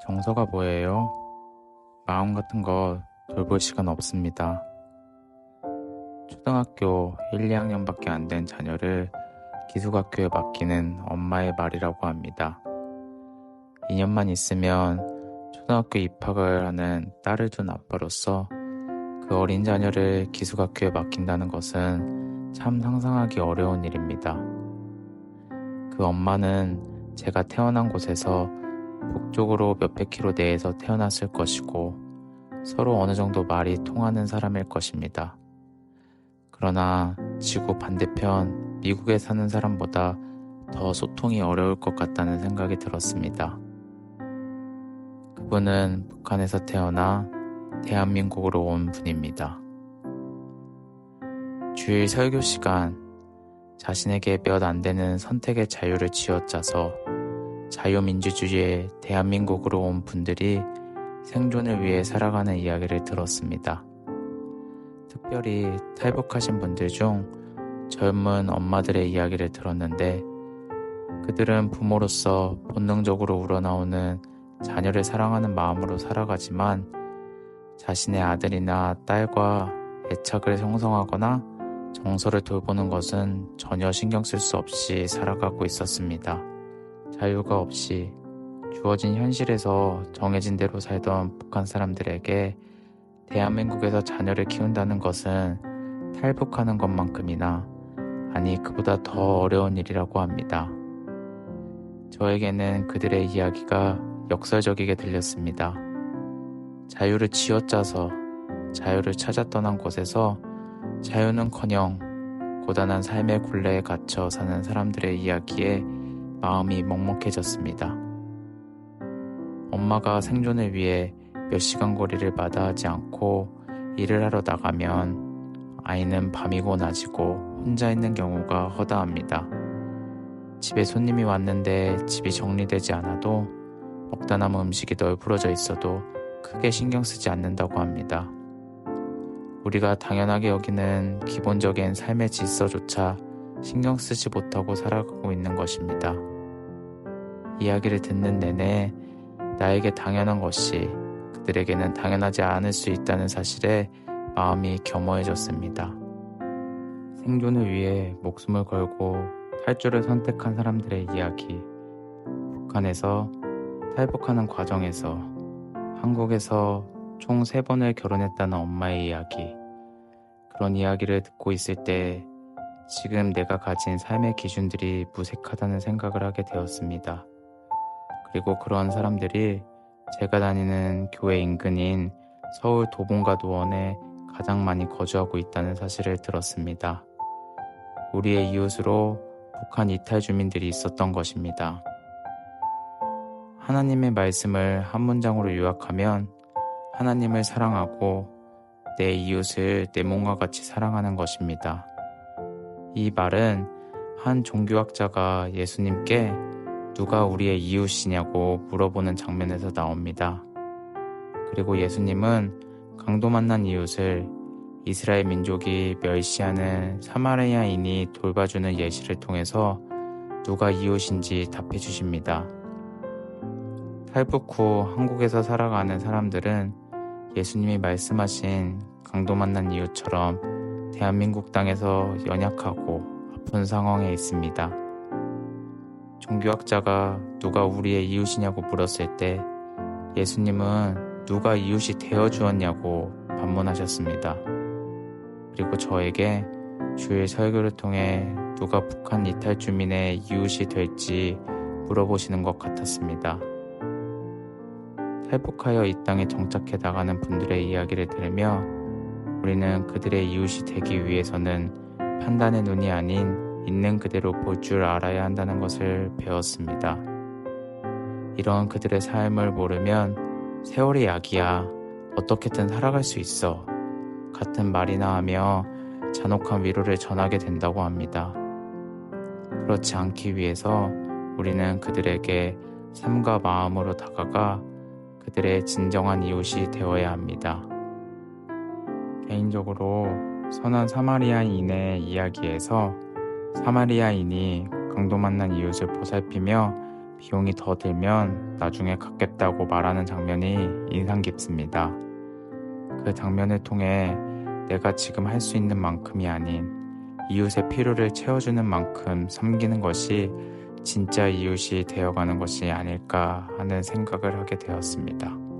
정서가 뭐예요? 마음 같은 거 돌볼 시간 없습니다. 초등학교 1, 2학년밖에 안 된 자녀를 기숙학교에 맡기는 엄마의 말이라고 합니다. 2년만 있으면 초등학교 입학을 하는 딸을 둔 아빠로서 그 어린 자녀를 기숙학교에 맡긴다는 것은 참 상상하기 어려운 일입니다. 그 엄마는 제가 태어난 곳에서 북쪽으로 몇백 킬로 내에서 태어났을 것이고 서로 어느 정도 말이 통하는 사람일 것입니다. 그러나 지구 반대편 미국에 사는 사람보다 더 소통이 어려울 것 같다는 생각이 들었습니다. 그분은 북한에서 태어나 대한민국으로 온 분입니다. 주일 설교 시간, 자신에게 몇 안 되는 선택의 자유를 쥐어짜서 자유민주주의의 대한민국으로 온 분들이 생존을 위해 살아가는 이야기를 들었습니다. 특별히 탈북하신 분들 중 젊은 엄마들의 이야기를 들었는데 그들은 부모로서 본능적으로 우러나오는 자녀를 사랑하는 마음으로 살아가지만 자신의 아들이나 딸과 애착을 형성하거나 정서를 돌보는 것은 전혀 신경 쓸 수 없이 살아가고 있었습니다. 자유가 없이 주어진 현실에서 정해진 대로 살던 북한 사람들에게 대한민국에서 자녀를 키운다는 것은 탈북하는 것만큼이나 아니 그보다 더 어려운 일이라고 합니다. 저에게는 그들의 이야기가 역설적이게 들렸습니다. 자유를 쥐어짜서 자유를 찾아 떠난 곳에서 자유는커녕 고단한 삶의 굴레에 갇혀 사는 사람들의 이야기에 마음이 먹먹해졌습니다. 엄마가 생존을 위해 몇 시간 거리를 마다하지 않고 일을 하러 나가면 아이는 밤이고 낮이고 혼자 있는 경우가 허다합니다. 집에 손님이 왔는데 집이 정리되지 않아도 먹다 남은 음식이 널브러져 있어도 크게 신경 쓰지 않는다고 합니다. 우리가 당연하게 여기는 기본적인 삶의 질서조차 신경 쓰지 못하고 살아가고 있는 것입니다. 이야기를 듣는 내내 나에게 당연한 것이 그들에게는 당연하지 않을 수 있다는 사실에 마음이 겸허해졌습니다. 생존을 위해 목숨을 걸고 탈주를 선택한 사람들의 이야기, 북한에서 탈북하는 과정에서 한국에서 총 3번을 결혼했다는 엄마의 이야기, 그런 이야기를 듣고 있을 때 지금 내가 가진 삶의 기준들이 무색하다는 생각을 하게 되었습니다. 그리고 그런 사람들이 제가 다니는 교회 인근인 서울 도봉과 노원에 가장 많이 거주하고 있다는 사실을 들었습니다. 우리의 이웃으로 북한 이탈 주민들이 있었던 것입니다. 하나님의 말씀을 한 문장으로 요약하면 하나님을 사랑하고 내 이웃을 내 몸과 같이 사랑하는 것입니다. 이 말은 한 종교학자가 예수님께 누가 우리의 이웃이냐고 물어보는 장면에서 나옵니다. 그리고 예수님은 강도 만난 이웃을 이스라엘 민족이 멸시하는 사마리아인이 돌봐주는 예시를 통해서 누가 이웃인지 답해 주십니다. 탈북 후 한국에서 살아가는 사람들은 예수님이 말씀하신 강도 만난 이웃처럼 대한민국 땅에서 연약하고 아픈 상황에 있습니다. 종교학자가 누가 우리의 이웃이냐고 물었을 때 예수님은 누가 이웃이 되어주었냐고 반문하셨습니다. 그리고 저에게 주일 설교를 통해 누가 북한 이탈 주민의 이웃이 될지 물어보시는 것 같았습니다. 탈북하여 이 땅에 정착해 나가는 분들의 이야기를 들으며 우리는 그들의 이웃이 되기 위해서는 판단의 눈이 아닌 있는 그대로 볼 줄 알아야 한다는 것을 배웠습니다. 이런 그들의 삶을 모르면 세월이 약이야, 어떻게든 살아갈 수 있어 같은 말이나 하며 잔혹한 위로를 전하게 된다고 합니다. 그렇지 않기 위해서 우리는 그들에게 삶과 마음으로 다가가 그들의 진정한 이웃이 되어야 합니다. 개인적으로 선한 사마리아인의 이야기에서 사마리아인이 강도 만난 이웃을 보살피며 비용이 더 들면 나중에 갚겠다고 말하는 장면이 인상 깊습니다. 그 장면을 통해 내가 지금 할 수 있는 만큼이 아닌 이웃의 필요를 채워주는 만큼 섬기는 것이 진짜 이웃이 되어가는 것이 아닐까 하는 생각을 하게 되었습니다.